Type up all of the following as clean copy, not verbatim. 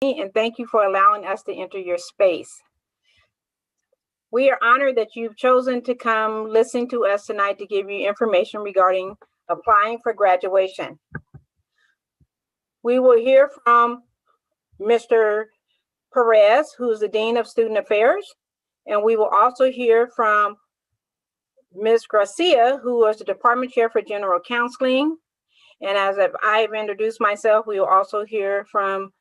And thank you for allowing us to enter your space. We are honored that you've chosen to come listen to us tonight to give you information regarding applying for graduation. We will hear from Mr. Perez, who's the Dean of Student Affairs, and we will also hear from Ms. Garcia, who is the Department Chair for General Counseling. And as I've introduced myself, we will also hear from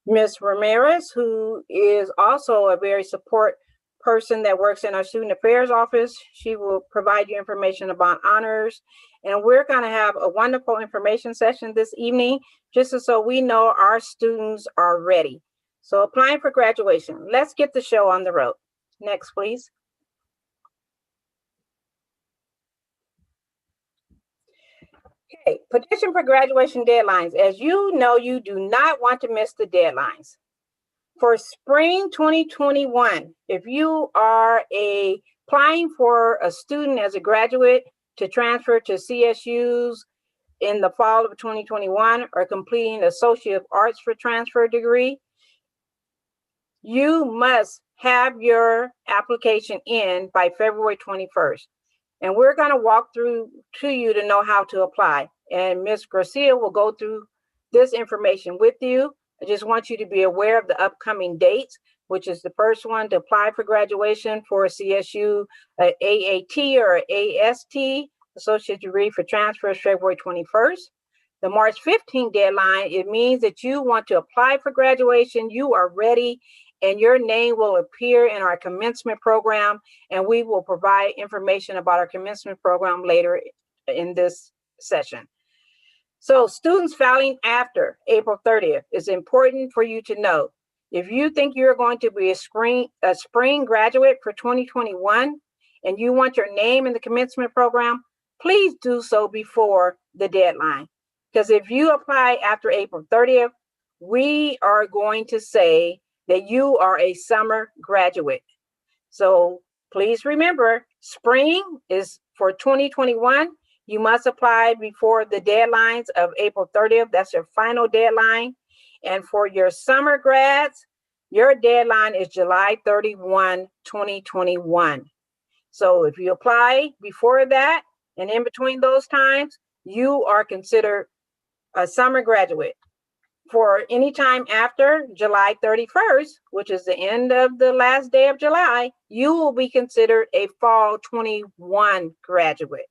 Ms. Ramirez, who is also a very support person that works in our Student Affairs office. She will provide you information about honors. And we're going to have a wonderful information session this evening, just so we know our students are ready. So applying for graduation, let's get the show on the road. Next, please. Okay, petition for graduation deadlines. As you know, you do not want to miss the deadlines. For spring 2021, if you are applying for a student as a graduate to transfer to CSUs in the fall of 2021 or completing Associate of Arts for transfer degree, you must have your application in by February 21st. And we're going to walk through to you to know how to apply. And Ms. Garcia will go through this information with you. I just want you to be aware of the upcoming dates, which is the first one to apply for graduation for CSU AAT or AST, Associate Degree for Transfer, February 21st. The March 15th deadline, it means that you want to apply for graduation, you are ready, and your name will appear in our commencement program, and we will provide information about our commencement program later in this session. So students filing after April 30th, is important for you to know. If you think you're going to be a spring graduate for 2021 and you want your name in the commencement program, please do so before the deadline. Because if you apply after April 30th, we are going to say that you are a summer graduate. So please remember, spring is for 2021. You must apply before the deadlines of April 30th. That's your final deadline. And for your summer grads, your deadline is July 31, 2021. So if you apply before that and in between those times, you are considered a summer graduate. For any time after July 31st, which is the end of the last day of July, you will be considered a fall 21 graduate.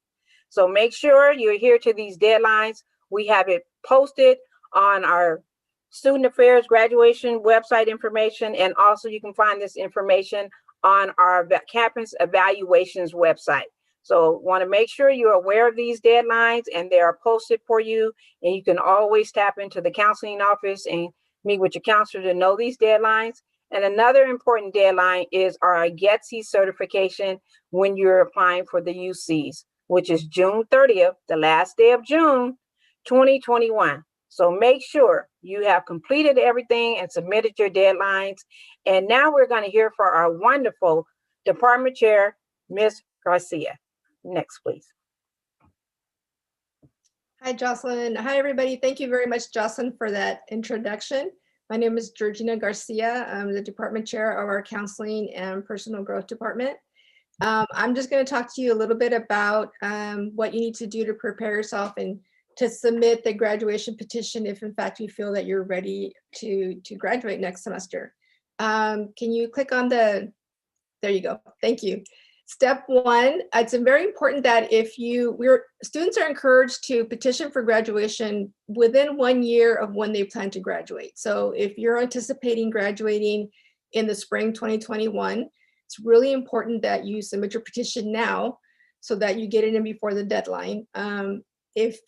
So make sure you adhere to these deadlines. We have it posted on our Student Affairs graduation website information, and also you can find this information on our campus evaluations website. So want to make sure you're aware of these deadlines and they are posted for you, and you can always tap into the counseling office and meet with your counselor to know these deadlines. And another important deadline is our GETSI certification when you're applying for the UCs, which is June 30th, the last day of June, 2021. So make sure you have completed everything and submitted your deadlines. And now we're going to hear from our wonderful Department Chair, Ms. Garcia. Next, please. Hi, Jocelyn. Hi, everybody. Thank you very much, Jocelyn, for that introduction. My name is Georgina Garcia. I'm the Department Chair of our Counseling and Personal Growth Department. I'm just going to talk to you a little bit about what you need to do to prepare yourself and to submit the graduation petition if in fact you feel that you're ready to graduate next semester. Can you click on there you go. Thank you. Step one, it's very important that students are encouraged to petition for graduation within 1 year of when they plan to graduate. So if you're anticipating graduating in the spring 2021, it's really important that you submit your petition now so that you get it in before the deadline. If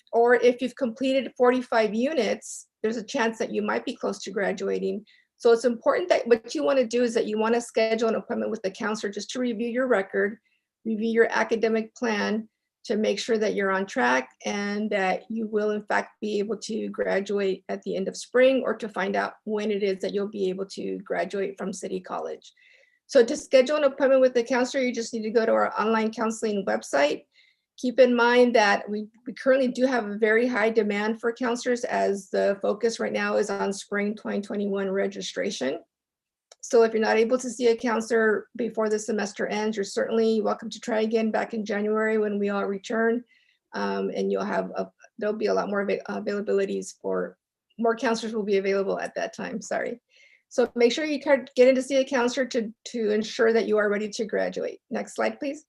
you've completed 45 units, there's a chance that you might be close to graduating. So it's important that what you want to do is that you want to schedule an appointment with the counselor just to review your record, review your academic plan to make sure that you're on track and that you will in fact be able to graduate at the end of spring, or to find out when it is that you'll be able to graduate from City College. So to schedule an appointment with the counselor, you just need to go to our online counseling website, Keep in mind that we currently do have a very high demand for counselors, as the focus right now is on spring 2021 registration. So if you're not able to see a counselor before the semester ends, you're certainly welcome to try again back in January when we all return. And you'll have, there'll be a lot more availabilities for, more counselors will be available at that time, sorry. So make sure you get in to see a counselor to ensure that you are ready to graduate. Next slide, please.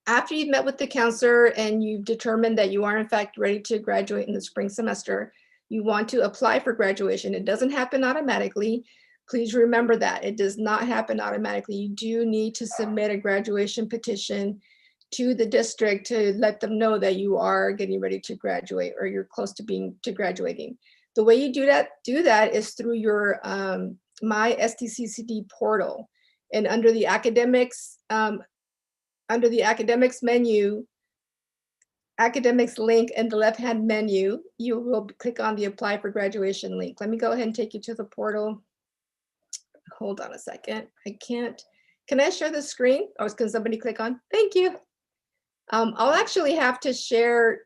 After you've met with the counselor and you've determined that you are in fact ready to graduate in the spring semester, you want to apply for graduation. It doesn't happen automatically. Please remember that. It does not happen automatically. You do need to submit a graduation petition to the district to let them know that you are getting ready to graduate or you're close to graduating. The way you do that is through your My STCCD portal. And under the academics menu, academics link in the left-hand menu, you will click on the apply for graduation link. Let me go ahead and take you to the portal. Hold on a second. Can I share the screen? Or can somebody click on? Thank you. I'll actually have to share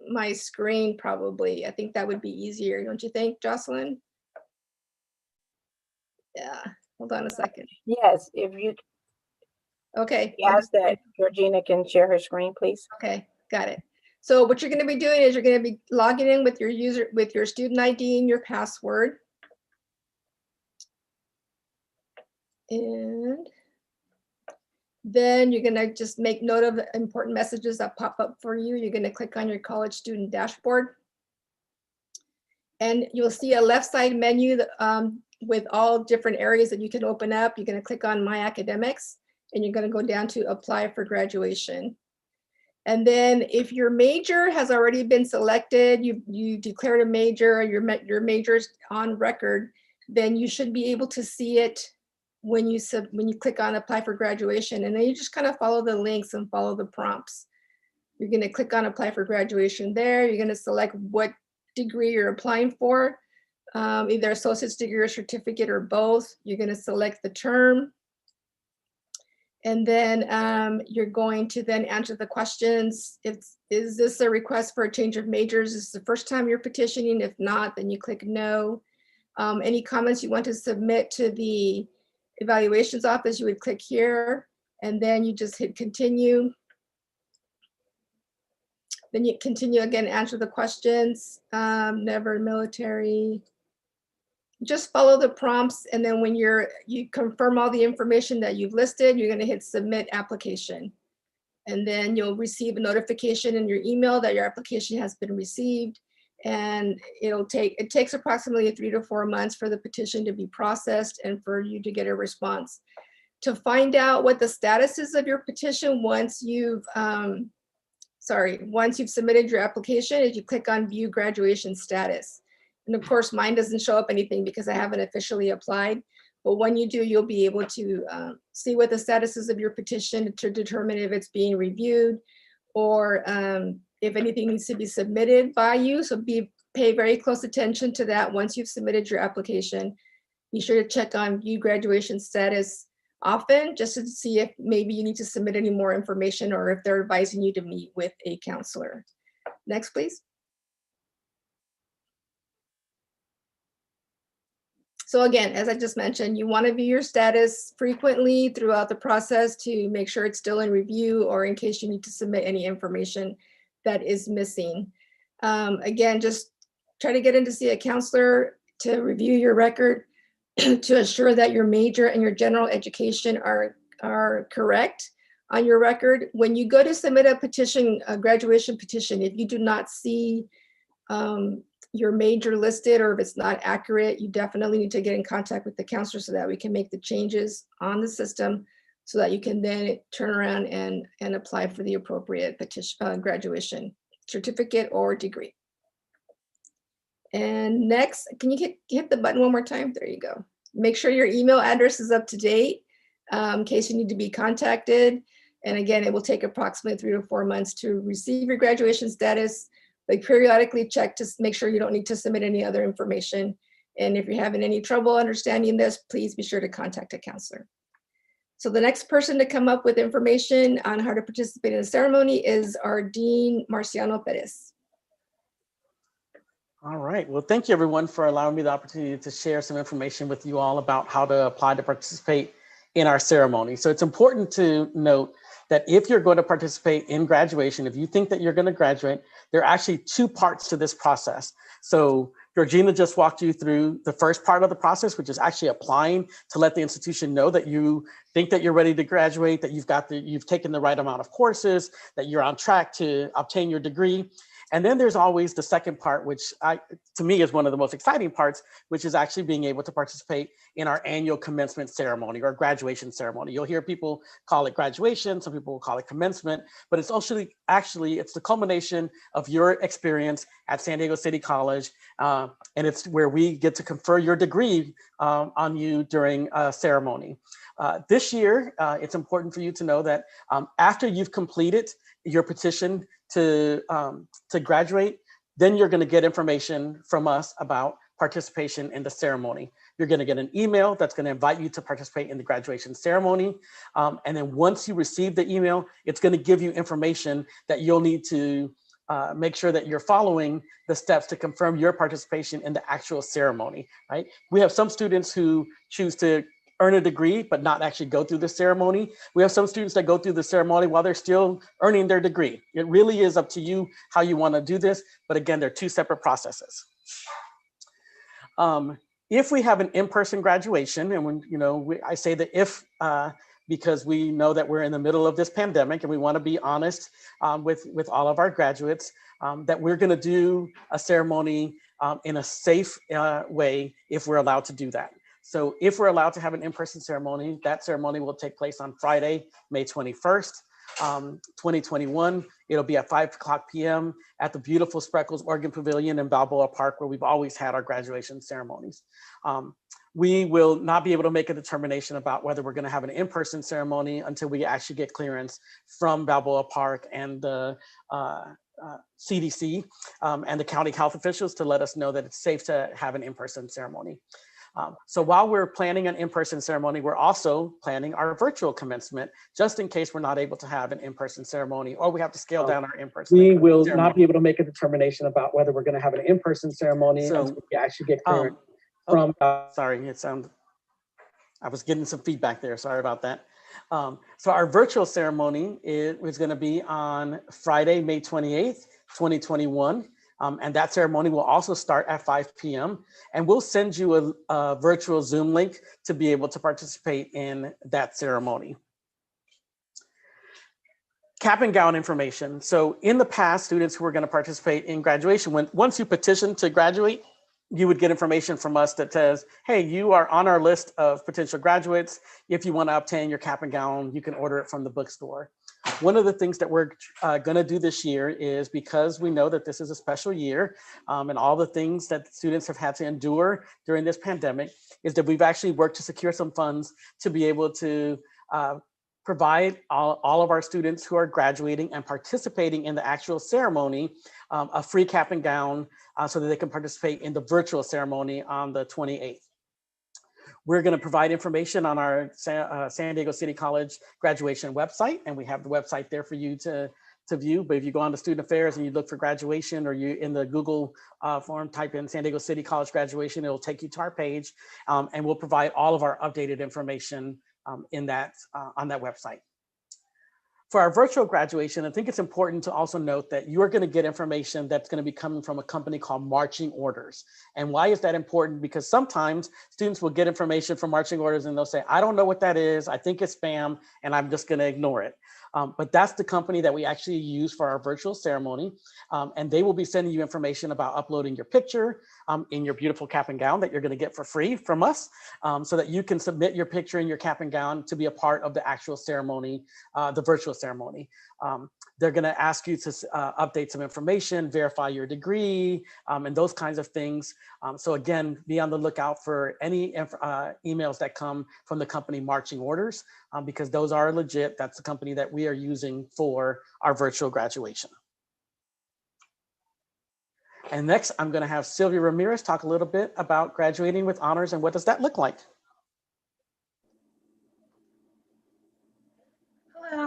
my screen probably. I think that would be easier, don't you think, Jocelyn? Yeah, hold on a second. Yes, if you Okay. ask that Georgina can share her screen, please. Okay, got it. So what you're going to be doing is you're going to be logging in with your student ID and your password. And then you're going to just make note of the important messages that pop up for you. You're going to click on your college student dashboard. And you'll see a left side menu with all different areas that you can open up. You're going to click on My Academics, and you're going to go down to Apply for Graduation. And then if your major has already been selected, you declared a major, your major's on record, then you should be able to see it when you click on Apply for Graduation. And then you just kind of follow the links and follow the prompts. You're going to click on Apply for Graduation there. You're going to select what degree you're applying for, either associate's degree or certificate or both. You're going to select the term. And then you're going to then answer the questions. Is this a request for a change of majors? Is this the first time you're petitioning? If not, then you click no. Any comments you want to submit to the evaluations office, you would click here, and then you just hit continue. Then you continue again, answer the questions, never military. Just follow the prompts, and then when you confirm all the information that you've listed, you're going to hit submit application. And then you'll receive a notification in your email that your application has been received. And it takes approximately 3 to 4 months for the petition to be processed and for you to get a response. To find out what the status is of your petition once you've submitted your application, is you click on View Graduation Status. And of course, mine doesn't show up anything because I haven't officially applied. But when you do, you'll be able to see what the status is of your petition to determine if it's being reviewed or if anything needs to be submitted by you. So pay very close attention to that once you've submitted your application. Be sure to check on View Graduation Status often, just to see if maybe you need to submit any more information or if they're advising you to meet with a counselor. Next, please. So again, as I just mentioned, you want to view your status frequently throughout the process to make sure it's still in review or in case you need to submit any information that is missing. Again, just try to get in to see a counselor to review your record to assure that your major and your general education are correct on your record. When you go to submit a petition, a graduation petition, if you do not see your major listed or if it's not accurate, you definitely need to get in contact with the counselor so that we can make the changes on the system so that you can then turn around and apply for the appropriate petition, graduation certificate or degree. And next, can you hit the button one more time? There you go. Make sure your email address is up to date in case you need to be contacted. And again, it will take approximately 3 to 4 months to receive your graduation status. But periodically check to make sure you don't need to submit any other information. And if you're having any trouble understanding this, please be sure to contact a counselor. So the next person to come up with information on how to participate in the ceremony is our Dean, Marciano Perez. All right. Well, thank you everyone for allowing me the opportunity to share some information with you all about how to apply to participate in our ceremony. So it's important to note that if you're going to participate in graduation, if you think that you're going to graduate, there are actually two parts to this process. So Georgina just walked you through the first part of the process, which is actually applying to let the institution know that you think that you're ready to graduate, that you've taken the right amount of courses, that you're on track to obtain your degree. And then there's always the second part, which to me is one of the most exciting parts, which is actually being able to participate in our annual commencement ceremony or graduation ceremony. You'll hear people call it graduation, some people will call it commencement, but it's actually it's the culmination of your experience at San Diego City College. And it's where we get to confer your degree on you during a ceremony. This year, it's important for you to know that after you've completed your petition to graduate, then you're going to get information from us about participation in the ceremony. You're going to get an email that's going to invite you to participate in the graduation ceremony. And then once you receive the email, it's going to give you information that you'll need to make sure that you're following the steps to confirm your participation in the actual ceremony, right? We have some students who choose to earn a degree, but not actually go through the ceremony. We have some students that go through the ceremony while they're still earning their degree. It really is up to you how you want to do this. But again, they're two separate processes. If we have an in-person graduation, and when I say the if because we know that we're in the middle of this pandemic and we want to be honest with all of our graduates, that we're going to do a ceremony in a safe way if we're allowed to do that. So if we're allowed to have an in-person ceremony, that ceremony will take place on Friday, May 21st, 2021. It'll be at 5:00 p.m. at the beautiful Spreckles Organ Pavilion in Balboa Park, where we've always had our graduation ceremonies. We will not be able to make a determination about whether we're going to have an in-person ceremony until we actually get clearance from Balboa Park and the CDC and the county health officials to let us know that it's safe to have an in-person ceremony. So while we're planning an in-person ceremony, we're also planning our virtual commencement, just in case we're not able to have an in-person ceremony or we have to scale down our in-person ceremony. We will not be able to make a determination about whether we're going to have an in-person ceremony until we actually get clearance from. Sorry, I was getting some feedback there. Sorry about that. So our virtual ceremony is going to be on Friday, May 28th, 2021. And that ceremony will also start at 5 p.m. And we'll send you a virtual Zoom link to be able to participate in that ceremony. Cap and gown information. So in the past, students who were going to participate in graduation, once you petition to graduate, you would get information from us that says, hey, you are on our list of potential graduates. If you want to obtain your cap and gown, you can order it from the bookstore. One of the things that we're going to do this year is, because we know that this is a special year and all the things that students have had to endure during this pandemic, is that we've actually worked to secure some funds to be able to provide all of our students who are graduating and participating in the actual ceremony a free cap and gown so that they can participate in the virtual ceremony on the 28th. We're going to provide information on our San Diego City College graduation website, and we have the website there for you to view. But if you go on to Student Affairs and you look for graduation, or you in the Google form type in San Diego City College graduation, it'll take you to our page, and we'll provide all of our updated information in that on that website. For our virtual graduation, I think it's important to also note that you're going to get information that's going to be coming from a company called Marching Orders. And why is that important? Because sometimes students will get information from Marching Orders and they'll say, I don't know what that is. I think it's spam, and I'm just going to ignore it. But that's the company that we actually use for our virtual ceremony. And they will be sending you information about uploading your picture in your beautiful cap and gown that you're going to get for free from us, so that you can submit your picture in your cap and gown to be a part of the actual ceremony, the virtual ceremony. They're going to ask you to update some information, verify your degree, and those kinds of things. So again, be on the lookout for any emails that come from the company Marching Orders, because those are legit. That's the company that we are using for our virtual graduation. And next, I'm going to have Sylvia Ramirez talk a little bit about graduating with honors and what does that look like.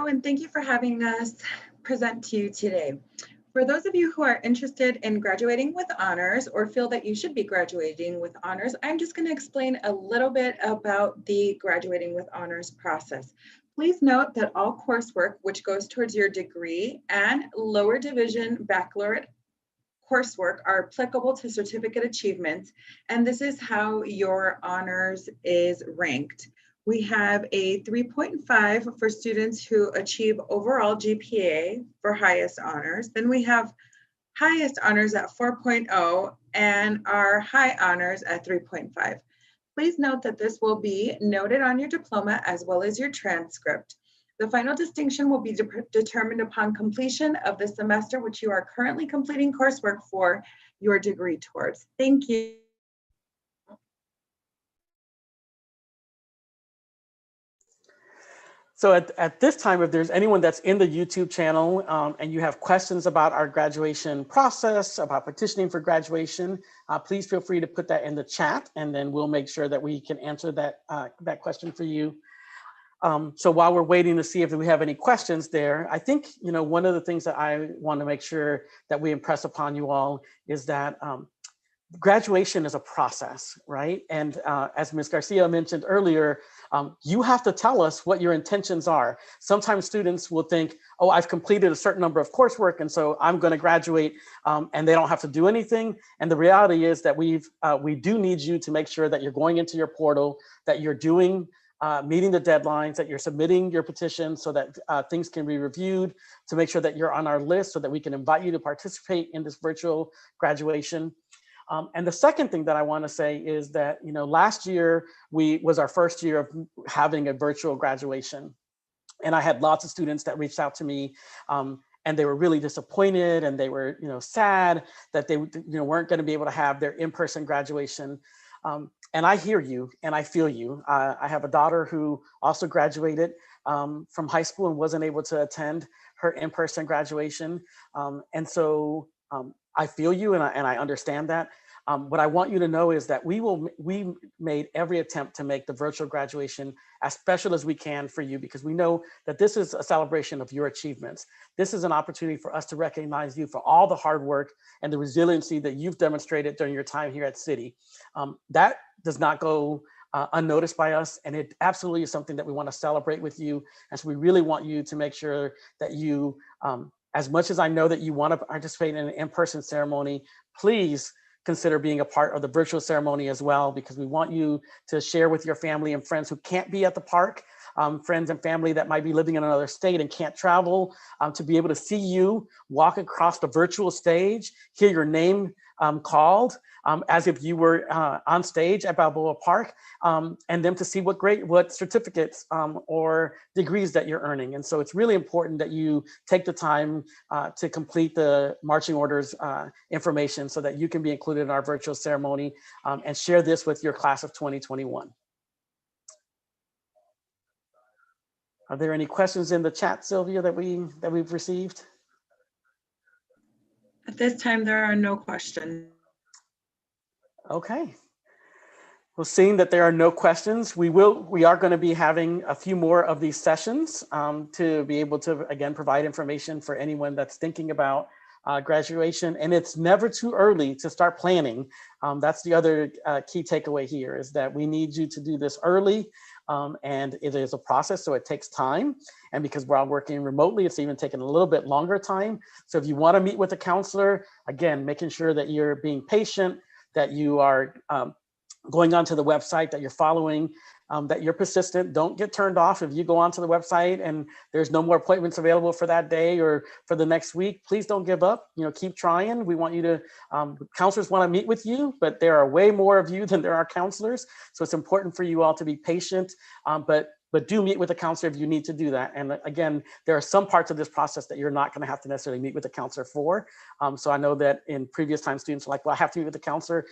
Hello, and thank you for having us present to you today. For those of you who are interested in graduating with honors or feel that you should be graduating with honors, I'm just going to explain a little bit about the graduating with honors process. Please note that all coursework, which goes towards your degree and lower division baccalaureate coursework, are applicable to certificate achievements, and this is how your honors is ranked. We have a 3.5 for students who achieve overall GPA for highest honors. Then we have highest honors at 4.0 and our high honors at 3.5. Please note that this will be noted on your diploma as well as your transcript. The final distinction will be determined upon completion of the semester which you are currently completing coursework for your degree towards. Thank you. So at this time, if there's anyone that's in the YouTube channel and you have questions about our graduation process, about petitioning for graduation, please feel free to put that in the chat, and then we'll make sure that we can answer that, that question for you. So while we're waiting to see if we have any questions there, I think, you know, one of the things that I want to make sure that we impress upon you all is that graduation is a process, right? And as Ms. Garcia mentioned earlier, you have to tell us what your intentions are. Sometimes students will think, oh, I've completed a certain number of coursework, and so I'm going to graduate, and they don't have to do anything. And the reality is that we do need you to make sure that you're going into your portal, that you're doing meeting the deadlines, that you're submitting your petition so that things can be reviewed, to make sure that you're on our list so that we can invite you to participate in this virtual graduation. And the second thing that I want to say is that, you know, last year was our first year of having a virtual graduation. And I had lots of students that reached out to me and they were really disappointed, and they were, you know, sad that they, you know, weren't going to be able to have their in-person graduation. And I hear you and I feel you. I have a daughter who also graduated from high school and wasn't able to attend her in-person graduation. And so I feel you and I understand that. What I want you to know is that we made every attempt to make the virtual graduation as special as we can for you, because we know that this is a celebration of your achievements. This is an opportunity for us to recognize you for all the hard work and the resiliency that you've demonstrated during your time here at City. That does not go unnoticed by us, and it absolutely is something that we want to celebrate with you. And so we really want you to make sure that you, as much as I know that you want to participate in an in-person ceremony, please consider being a part of the virtual ceremony as well, because we want you to share with your family and friends who can't be at the park, friends and family that might be living in another state and can't travel, to be able to see you walk across the virtual stage, hear your name called as if you were on stage at Balboa Park, and then to see what certificates or degrees that you're earning. And so it's really important that you take the time to complete the marching orders information so that you can be included in our virtual ceremony and share this with your class of 2021. Are there any questions in the chat, Sylvia, that we've received? At this time, there are no questions. Okay. Well, seeing that there are no questions, we are going to be having a few more of these sessions to be able to, again, provide information for anyone that's thinking about graduation. And it's never too early to start planning. That's the other key takeaway here, is that we need you to do this early. And it is a process, so it takes time. And because we're all working remotely, it's even taking a little bit longer time. So if you want to meet with a counselor, again, making sure that you're being patient, that you are going onto the website, that you're following, that you're persistent. Don't get turned off if you go onto the website and there's no more appointments available for that day or for the next week. Please don't give up. You know, keep trying. We want you to, counselors want to meet with you, but there are way more of you than there are counselors. So it's important for you all to be patient, but do meet with a counselor if you need to do that. And again, there are some parts of this process that you're not going to have to necessarily meet with a counselor for. So I know that in previous times, students are like, well, I have to meet with a counselor.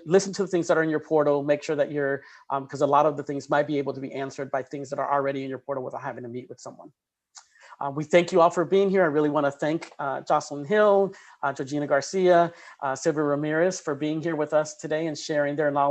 Listen to the things that are in your portal. Make sure that you're, because a lot of the things might be able to be answered by things that are already in your portal without having to meet with someone. We thank you all for being here. I really want to thank Jocelyn Hill, Georgina Garcia, Sylvia Ramirez for being here with us today and sharing their knowledge.